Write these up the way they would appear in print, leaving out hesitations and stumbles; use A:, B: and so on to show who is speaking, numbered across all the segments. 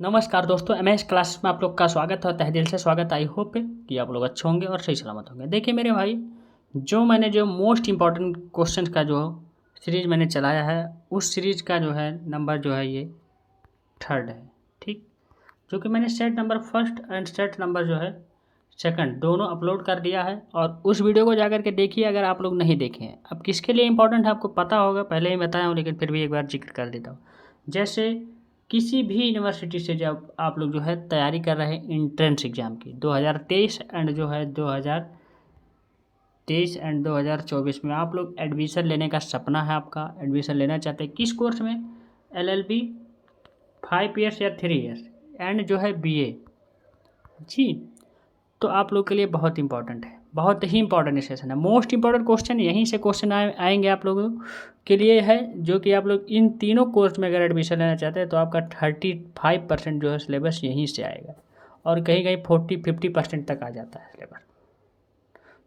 A: नमस्कार दोस्तों, MS class में आप लोग का स्वागत है। तहे दिल से स्वागत। आई होप कि आप लोग अच्छे होंगे और सही सलामत होंगे। देखिए मेरे भाई, मैंने जो मोस्ट इम्पॉर्टेंट क्वेश्चन का जो सीरीज़ मैंने चलाया है, उस सीरीज़ का जो है नंबर जो है ये 3rd है। ठीक, जो कि मैंने set number first and set number जो है सेकंड दोनों अपलोड कर दिया है। और उस वीडियो को जाकर के देखिए अगर आप लोग नहीं देखे हैं। अब किसके लिए इंपॉर्टेंट है आपको पता होगा, पहले ही बताया हूँ, लेकिन फिर भी एक बार जिक्र कर देता हूँ। जैसे किसी भी यूनिवर्सिटी से जब आप लोग जो है तैयारी कर रहे हैं एंट्रेंस एग्ज़ाम की 2023 एंड जो है 2023 एंड 2024 में आप लोग एडमिशन लेने का सपना है, आपका एडमिशन लेना चाहते हैं किस कोर्स में, LLB 5 ईयर्स या 3 ईयर्स एंड जो है BA जी, तो आप लोग के लिए बहुत इंपॉर्टेंट है, बहुत ही इंपॉर्टेंट सेशन है। मोस्ट इंपॉर्टेंट क्वेश्चन यहीं से क्वेश्चन आएंगे आप लोगों के लिए है, जो कि आप लोग इन तीनों कोर्स में अगर एडमिशन लेना चाहते हैं तो आपका 35% जो है सिलेबस यहीं से आएगा, और कहीं कहीं 40-50% तक आ जाता है सिलेबस।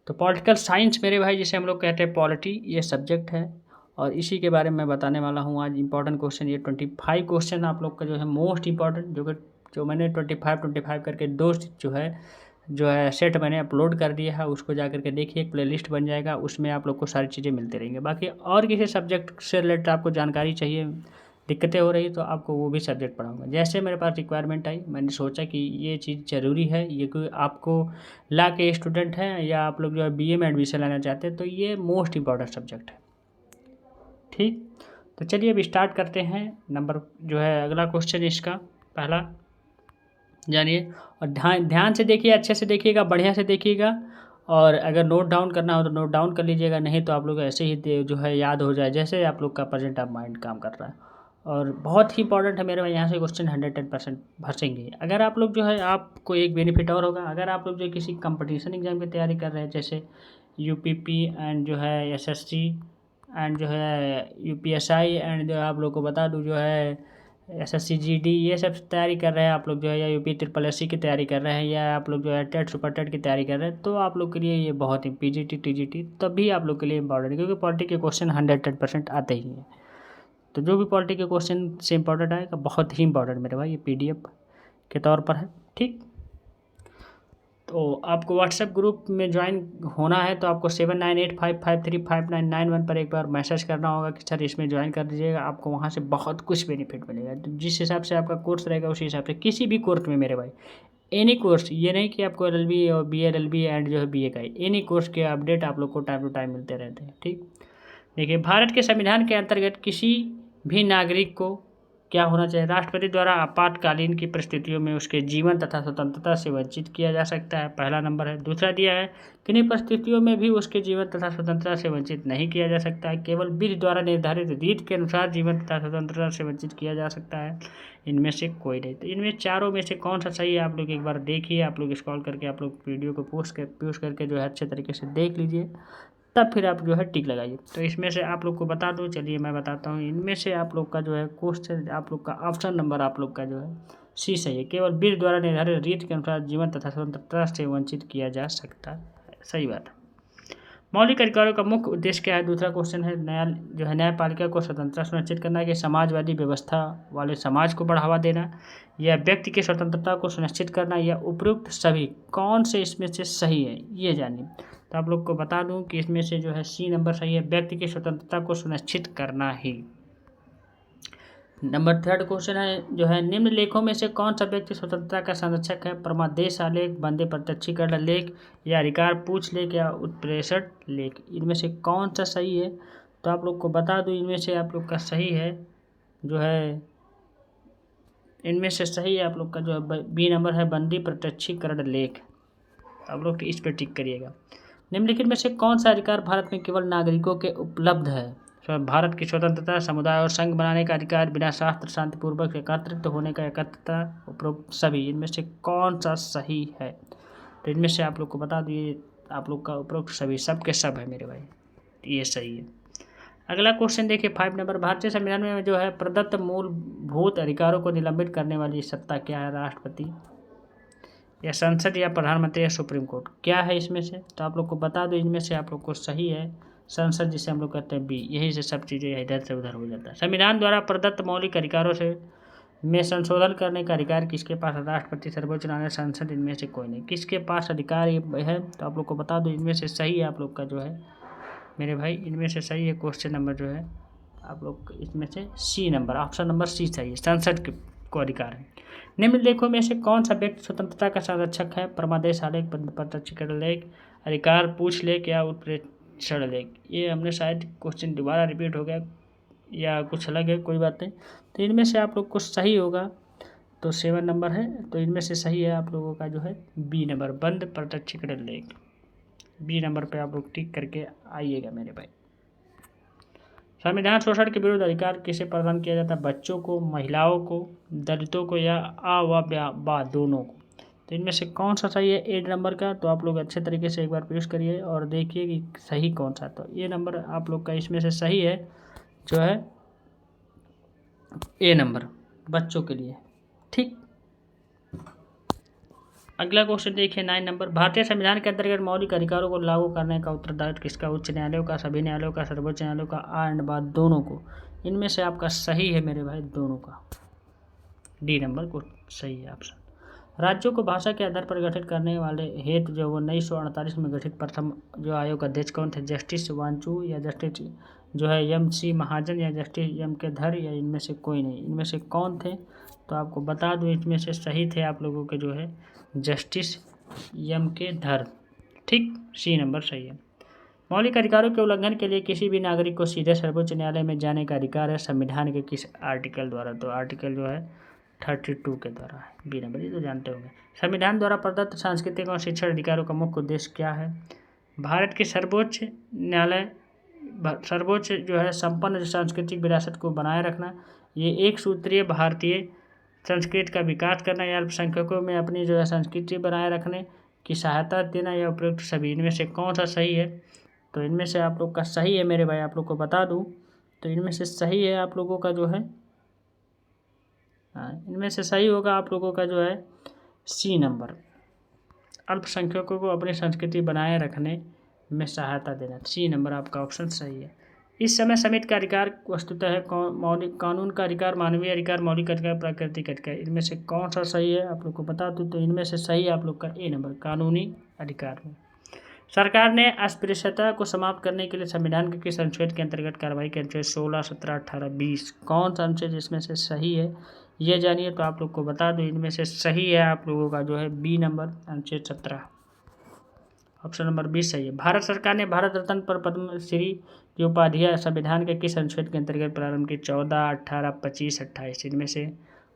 A: तो पॉलिटिकल साइंस मेरे भाई, जिसे हम लोग कहते हैं पॉलिटी, ये सब्जेक्ट है और इसी के बारे में मैं बताने वाला हूँ आज। इंपॉर्टेंट क्वेश्चन ये 25 क्वेश्चन आप लोग का जो है मोस्ट इंपॉर्टेंट, जो मैंने 25 करके दो जो है सेट मैंने अपलोड कर दिया है, उसको जा करके देखिए, एक प्लेलिस्ट बन जाएगा, उसमें आप लोग को सारी चीज़ें मिलती रहेंगी। बाकी और किसी सब्जेक्ट से रिलेटेड आपको जानकारी चाहिए, दिक्कतें हो रही तो आपको वो भी सब्जेक्ट पढ़ाऊँगा। जैसे मेरे पास रिक्वायरमेंट आई, मैंने सोचा कि ये चीज़ ज़रूरी है, ये कोई आपको ला के स्टूडेंट हैं या आप लोग जो है BA में एडमिशन लेना चाहते हैं तो ये मोस्ट इंपॉर्टेंट सब्जेक्ट है। ठीक, तो चलिए अब स्टार्ट करते हैं। नंबर जो है अगला क्वेश्चन इसका पहला जानिए, और ध्यान से देखिए, अच्छे से देखिएगा, बढ़िया से देखिएगा, और अगर नोट डाउन करना हो तो नोट डाउन कर लीजिएगा, नहीं तो आप लोग ऐसे ही जो है याद हो जाए जैसे आप लोग का प्रेजेंट ऑफ माइंड काम कर रहा है। और बहुत ही इंपॉर्टेंट है मेरे भाई, यहाँ से क्वेश्चन 110% भरसेंगे। अगर आप लोग जो है, आपको एक बेनिफिट और होगा, अगर आप लोग जो किसी कंपटीशन एग्जाम की तैयारी कर रहे हैं, जैसे UPP एंड जो है SSC एंड जो है UPSI एंड जो आप लोग को बता दूँ जो है SSC GD, ये सब तैयारी कर रहे हैं आप लोग जो है, या UP SSC की तैयारी कर रहे हैं, या आप लोग जो है टेट सुपर टेट की तैयारी कर रहे हैं, तो आप लोग के लिए ये बहुत ही PGT TGT तभी आप लोग के लिए इंपॉर्टेंट है, क्योंकि पॉलिटी के क्वेश्चन 110% आते ही हैं। तो जो भी पॉलिटी के क्वेश्चन से इंपॉर्टेंट आएगा, बहुत ही इंपॉर्टेंट मेरे भाई, ये PDF के तौर पर है। ठीक, तो आपको व्हाट्सएप ग्रुप में ज्वाइन होना है तो आपको 7985535991 पर एक बार मैसेज करना होगा कि सर इसमें ज्वाइन कर दीजिएगा। आपको वहाँ से बहुत कुछ बेनिफिट मिलेगा, तो जिस हिसाब से आपका कोर्स रहेगा उसी हिसाब से किसी भी कोर्स में मेरे भाई, एनी कोर्स, ये नहीं कि आपको LLB और BLLB एंड जो है BA का ही, एनी कोर्स के अपडेट आप लोग को टाइम टू टाइम मिलते रहते हैं। ठीक, देखिए, भारत के संविधान के अंतर्गत किसी भी नागरिक को क्या होना चाहिए, राष्ट्रपति द्वारा आपातकालीन की परिस्थितियों में उसके जीवन तथा स्वतंत्रता से वंचित किया जा सकता है, पहला नंबर है। दूसरा दिया है, किन्हीं परिस्थितियों में भी उसके जीवन तथा स्वतंत्रता से वंचित नहीं किया जा सकता है, केवल विधि द्वारा निर्धारित रीत के अनुसार जीवन तथा स्वतंत्रता से वंचित किया जा सकता है, इनमें से कोई नहीं। तो इनमें चारों में से कौन सा सही है, आप लोग एक बार देखिए, आप लोग स्क्रॉल करके आप लोग वीडियो को पोस्ट करके जो है अच्छे तरीके से देख लीजिए, तब फिर आप जो है टिक लगाइए। तो इसमें से आप लोग को बता दूं, चलिए मैं बताता हूँ, इनमें से आप लोग का जो है क्वेश्चन, आप लोग का ऑप्शन नंबर आप लोग का जो है C सही है, केवल विधि द्वारा निर्धारित रीत के अनुसार जीवन तथा स्वतंत्रता से वंचित किया जा सकता है, सही बात है। मौलिक अधिकारों का मुख्य उद्देश्य क्या है, दूसरा क्वेश्चन है। न्यायपालिका को स्वतंत्रता सुनिश्चित करना, कि समाजवादी व्यवस्था वाले समाज को बढ़ावा देना, या व्यक्ति की स्वतंत्रता को सुनिश्चित करना, या उपयुक्त सभी, कौन से इसमें से सही है ये जानिए। तो आप लोग को बता दूं कि इसमें से जो है C नंबर सही है, व्यक्ति की स्वतंत्रता को सुनिश्चित करना ही। नंबर 3rd क्वेश्चन है जो है, निम्नलेखों में से कौन सा व्यक्ति स्वतंत्रता का संरक्षक है, परमादेश आलेख, बंदे प्रत्यक्षीकरण लेख, या अधिकार पूछ लेख, या उत्प्रेषण लेख, इनमें से कौन सा सही है। तो आप लोग को बता दूं, इनमें से आप लोग का सही है जो है, इनमें से सही है आप लोग का जो है B नंबर है, बंदी प्रत्यक्षीकरण लेख। आप लोग इस पर टिक करिएगा। निम्नलिखित में से कौन सा अधिकार भारत में केवल नागरिकों के उपलब्ध है, भारत की स्वतंत्रता, समुदाय और संघ बनाने का अधिकार, बिना शास्त्र शांतिपूर्वक एकत्रित होने का एकत्रता, उपरोक्त सभी, इनमें से कौन सा सही है। तो इनमें से आप लोग को बता दिए, आप लोग का उपरोक्त सभी, सब के सब है मेरे भाई, ये सही है। अगला क्वेश्चन देखिए 5 नंबर, भारतीय संविधान में जो है प्रदत्त मूलभूत अधिकारों को निलंबित करने वाली सत्ता क्या है, राष्ट्रपति, या संसद, या प्रधानमंत्री, या सुप्रीम कोर्ट, क्या है इसमें से। तो आप लोग को बता दो, इनमें से आप लोग को सही है संसद, जिसे हम लोग कहते हैं B, यही से सब चीज़ें इधर से उधर हो जाता है। संविधान द्वारा प्रदत्त मौलिक अधिकारों से में संशोधन करने का अधिकार किसके पास है? राष्ट्रपति, सर्वोच्च न्यायालय, संसद, इनमें से कोई नहीं। किसके पास अधिकार ये है तो आप लोग को बता दो, इनमें से सही है आप लोग का जो है मेरे भाई, इनमें से सही है क्वेश्चन नंबर जो है आप लोग इसमें से C number, option number C सही है, संसद को अधिकार है। निम्नलिखितों में से कौन सा व्यक्ति स्वतंत्रता का संरक्षक है? परमादेश आलेख, प्रत्यक्षीकरण लेख, अधिकार पूछ लेख या उत्प्रेक्षण लेख। ये हमने शायद क्वेश्चन दोबारा रिपीट हो गया या कुछ अलग है, कोई बात नहीं। तो इनमें से आप लोग को सही होगा तो 7 नंबर है, तो इनमें से सही है आप लोगों का जो है बी नंबर, बंद प्रत्यक्षीकरण लेख। बी नंबर पे आप लोग टिक करके आइएगा मेरे भाई। संविधान शोषण के विरुद्ध अधिकार किसे प्रदान किया जाता है? बच्चों को, महिलाओं को, दलितों को या आ व बा दोनों को। तो इनमें से कौन सा सही है 8 नंबर का? तो आप लोग अच्छे तरीके से एक बार पेश करिए और देखिए कि सही कौन सा। तो ये नंबर आप लोग का इसमें से सही है जो है ए नंबर, बच्चों के लिए। ठीक, अगला क्वेश्चन देखिए 9 नंबर। भारतीय संविधान के अंतर्गत मौलिक अधिकारों को लागू करने का उत्तरदायित्व किसका? उच्च न्यायालयों का, सभी न्यायालयों का, सर्वोच्च न्यायालयों का, आ एंड बाद दोनों को। इनमें से आपका सही है मेरे भाई दोनों का, डी नंबर को सही है ऑप्शन। राज्यों को भाषा के आधार पर गठित करने वाले हेतु जो 1948 में गठित प्रथम जो आयोग अध्यक्ष कौन थे? जस्टिस वांचू या जस्टिस जो है एम सी महाजन या जस्टिस एम के धर या इनमें से कोई नहीं। इनमें से कौन थे तो आपको बता दूं, इसमें से सही थे आप लोगों के जो है जस्टिस एम के धर। ठीक, सी नंबर सही है। मौलिक अधिकारों के उल्लंघन के लिए किसी भी नागरिक को सीधे सर्वोच्च न्यायालय में जाने का अधिकार है संविधान के किस आर्टिकल द्वारा? तो आर्टिकल जो है 32 के द्वारा है, बी नंबर, ये तो जानते होंगे। संविधान द्वारा प्रदत्त सांस्कृतिक और शिक्षण अधिकारों का मुख्य उद्देश्य क्या है? भारत के सर्वोच्च न्यायालय, सर्वोच्च जो है संपन्न सांस्कृतिक विरासत को बनाए रखना, ये एक सूत्रीय भारतीय संस्कृति का विकास करना या अल्पसंख्यकों में अपनी जो है संस्कृति बनाए रखने की सहायता देना या उपयुक्त सभी। इनमें से कौन सा सही है? तो इनमें से आप लोग का सही है मेरे भाई, आप लोग को बता दूं तो इनमें से सही है आप लोगों का जो है इनमें से सही होगा आप लोगों का जो है सी नंबर, अल्पसंख्यकों को अपनी संस्कृति बनाए रखने में सहायता देना। सी नंबर आपका ऑप्शन सही है। इस समय समिति का अधिकार वस्तुतः है मौलिक कानून का अधिकार, मानवीय अधिकार, मौलिक अधिकार, प्राकृतिक अधिकार। इनमें से कौन सा सही है आप लोग को बता दूं तो इनमें से सही है आप लोग का ए नंबर, कानूनी अधिकार में। सरकार ने अस्पृश्यता को समाप्त करने के लिए संविधान के किस अनुच्छेद के अंतर्गत कार्रवाई की? अनुच्छेद 16, 17, 18, 20। कौन सा अनुच्छेद इसमें से सही है ये जानिए तो आप लोग को बता दूं, इनमें से सही है आप लोगों का जो है बी नंबर, अनुच्छेद 17, ऑप्शन नंबर 20 सही है। भारत सरकार ने भारत रत्न पर पद्मश्री की उपाधियां संविधान के किस अनुच्छेद के अंतर्गत प्रारंभ की? 14, 18, 25, 28। इनमें से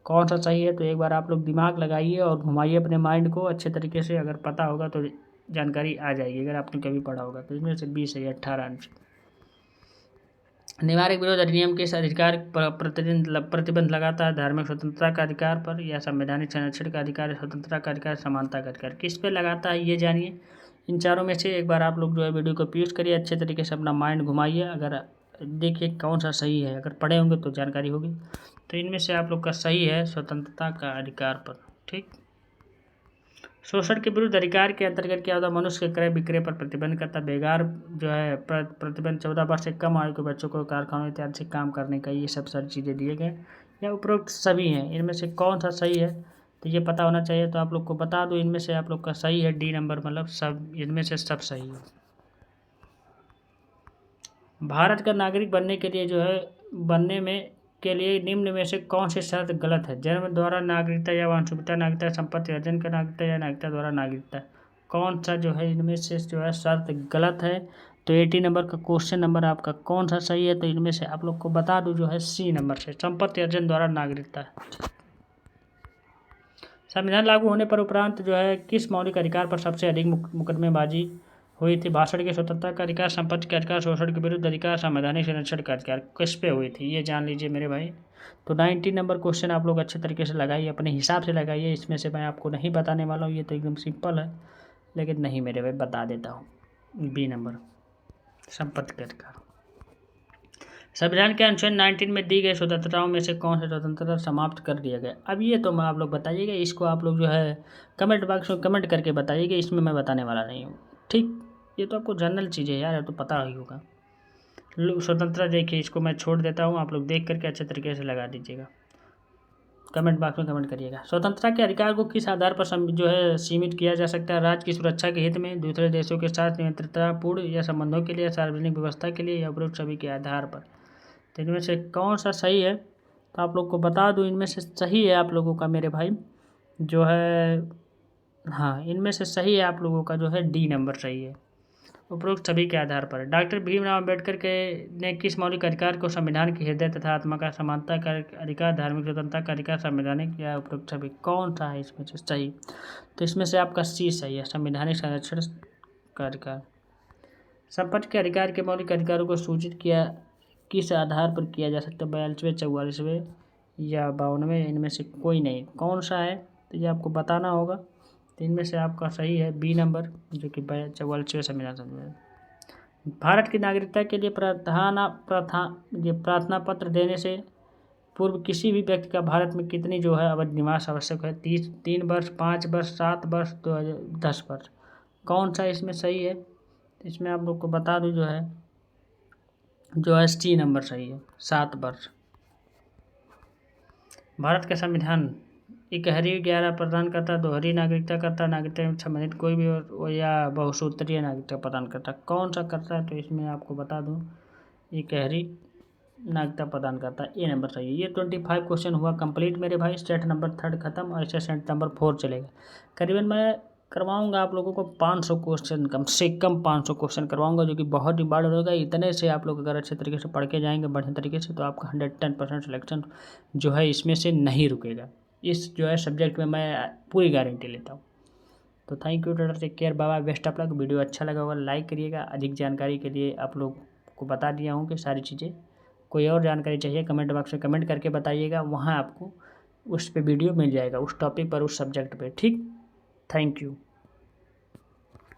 A: कौन सा सही है? तो एक बार आप लोग दिमाग लगाइए और घुमाइए अपने माइंड को अच्छे तरीके से, अगर पता होगा तो जानकारी आ जाएगी, अगर आपने कभी पढ़ा होगा तो। इसमें से 20 सही है, 18 अनुच्छेद। निवारक विरोध अधिनियम किस अधिकार पर प्रतिबंध लगाता है? धार्मिक स्वतंत्रता का अधिकार पर या संवैधानिक संरक्षण का अधिकार, स्वतंत्रता का अधिकार, समानता का अधिकार, किस पे लगाता है ये जानिए। इन चारों में से एक बार आप लोग जो है वीडियो को पॉज करिए, अच्छे तरीके से अपना माइंड घुमाइए, अगर देखिए कौन सा सही है, अगर पढ़े होंगे तो जानकारी होगी। तो इनमें से आप लोग का सही है स्वतंत्रता का अधिकार पर। ठीक, शोषण के विरुद्ध अधिकार के अंतर्गत क्या होता है? मनुष्य के क्रय विक्रय पर प्रतिबंध करता, बेगार जो है प्रतिबंध, 14 वर्ष से कम आयु के बच्चों को कारखानों इत्यादि से काम करने का, ये सब सारी चीज़ें दिए गए या उपरोक्त सभी हैं। इनमें से कौन सा सही है तो ये पता होना चाहिए, तो आप लोग को बता दूं इनमें से आप लोग का सही है डी नंबर, मतलब सब, इनमें से सब सही है। भारत का नागरिक बनने के लिए जो है बनने में के लिए निम्न में से कौन सी शर्त गलत है? जन्म द्वारा नागरिकता या वांछिता नागरिकता, संपत्ति अर्जन का नागरिकता या नागरिकता द्वारा नागरिकता। कौन सा जो है इनमें से जो है शर्त गलत है? तो 80 नंबर का क्वेश्चन नंबर आपका कौन सा सही है? तो इनमें से आप लोग को बता दूं जो है सी नंबर से, संपत्ति अर्जन द्वारा नागरिकता। संविधान लागू होने पर उपरांत जो है किस मौलिक अधिकार पर सबसे अधिक मुकदमेबाजी हुई थी? भाषण की स्वतंत्रता का अधिकार, संपत्ति का अधिकार, शोषण के विरुद्ध अधिकार, संवैधानिक संरक्षण का अधिकार। किस पे हुई थी ये जान लीजिए मेरे भाई। तो 90 नंबर क्वेश्चन आप लोग अच्छे तरीके से लगाइए, अपने हिसाब से लगाइए। इसमें से मैं आपको नहीं बताने वाला हूँ, ये तो एकदम सिंपल है, लेकिन नहीं मेरे भाई बता देता हूँ। बी नंबर, संपत्ति का अधिकार। संविधान के अनुच्छेद 19 में दी गई स्वतंत्रताओं में से कौन सी स्वतंत्रता समाप्त कर दिया गया? अब ये तो मैं आप लोग बताइएगा, इसको आप लोग जो है कमेंट बॉक्स में कमेंट करके बताइएगा, इसमें मैं बताने वाला नहीं हूँ। ठीक, ये तो आपको जनरल चीज़ें यार, तो पता ही होगा। स्वतंत्रता देखिए, इसको मैं छोड़ देता हूँ, आप लोग देख करके अच्छे तरीके से लगा दीजिएगा। कमेंट बॉक्स में कमेंट करिएगा। स्वतंत्रता के अधिकार को किस आधार पर जो है सीमित किया जा सकता है? राज्य की सुरक्षा के हित में, दूसरे देशों के साथ निरंतरतापूर्ण या संबंधों के लिए, सार्वजनिक व्यवस्था के लिए, या उपरोक्त सभी के आधार पर। तो इनमें से कौन सा सही है? तो आप लोग को बता दूं, इनमें से सही है आप लोगों का मेरे भाई जो है, हाँ इनमें से सही है आप लोगों का जो है डी नंबर सही है, उपरोक्त सभी के आधार पर। डॉक्टर भीमराव अम्बेडकर के ने किस मौलिक अधिकार को संविधान की हृदय तथा आत्मा का, समानता का अधिकार, धार्मिक स्वतंत्रता का अधिकार, संवैधानिक या उपरोक्त सभी? कौन सा है इसमें से सही? तो इसमें से आपका सी सही है, संवैधानिक संरक्षण का अधिकार। संपत्ति के अधिकार के मौलिक अधिकारों को सूचित किया किस आधार पर किया जा सकता है? 42वें, 44वें या 52वें? इनमें से कोई नहीं। कौन सा है तो ये आपको बताना होगा। तो इनमें से आपका सही है बी नंबर, जो कि 44वें संविधान। भारत की नागरिकता के लिए प्रार्थना पत्र देने से पूर्व किसी भी व्यक्ति का भारत में कितनी जो है अवधि निवास आवश्यक है? 3 वर्ष, 5 वर्ष, 7 वर्ष, 10 वर्ष? कौन सा इसमें सही है? इसमें आप लोग को बता दूं जो है सी नंबर सही है, 7 वर्ष। भारत का संविधान इकहरी 11 प्रदान करता, दोहरी नागरिकता करता, नागरिकता में संबंधित कोई भी या बहुसूत्रीय नागरिकता प्रदान करता? कौन सा करता है? तो इसमें आपको बता दूं इकहरी नागरिकता प्रदान करता है, ए नंबर सही है। ये 25 क्वेश्चन हुआ कंप्लीट मेरे भाई। सेट नंबर 3 खत्म और ऐसे सेट नंबर 4 चलेगा। करीबन मैं करवाऊंगा आप लोगों को 500 क्वेश्चन, कम से कम 500 क्वेश्चन करवाऊंगा, जो कि बहुत ही बड़ा होगा। इतने से आप लोग अगर अच्छे तरीके से पढ़ के जाएंगे बढ़िया तरीके से, तो आपका 110% सिलेक्शन जो है इसमें से नहीं रुकेगा। इस जो है सब्जेक्ट में मैं पूरी गारंटी लेता हूँ। तो thank you, tata, take care, bye, best of luck. Video अच्छा लगा होगा लाइक करिएगा। अधिक जानकारी के लिए आप लोग को बता दिया हूँ कि सारी चीज़ें। कोई और जानकारी चाहिए कमेंट बॉक्स में कमेंट करके बताइएगा, वहाँ आपको उस पर वीडियो मिल जाएगा, उस टॉपिक पर, उस सब्जेक्ट पे। ठीक, थैंक यू।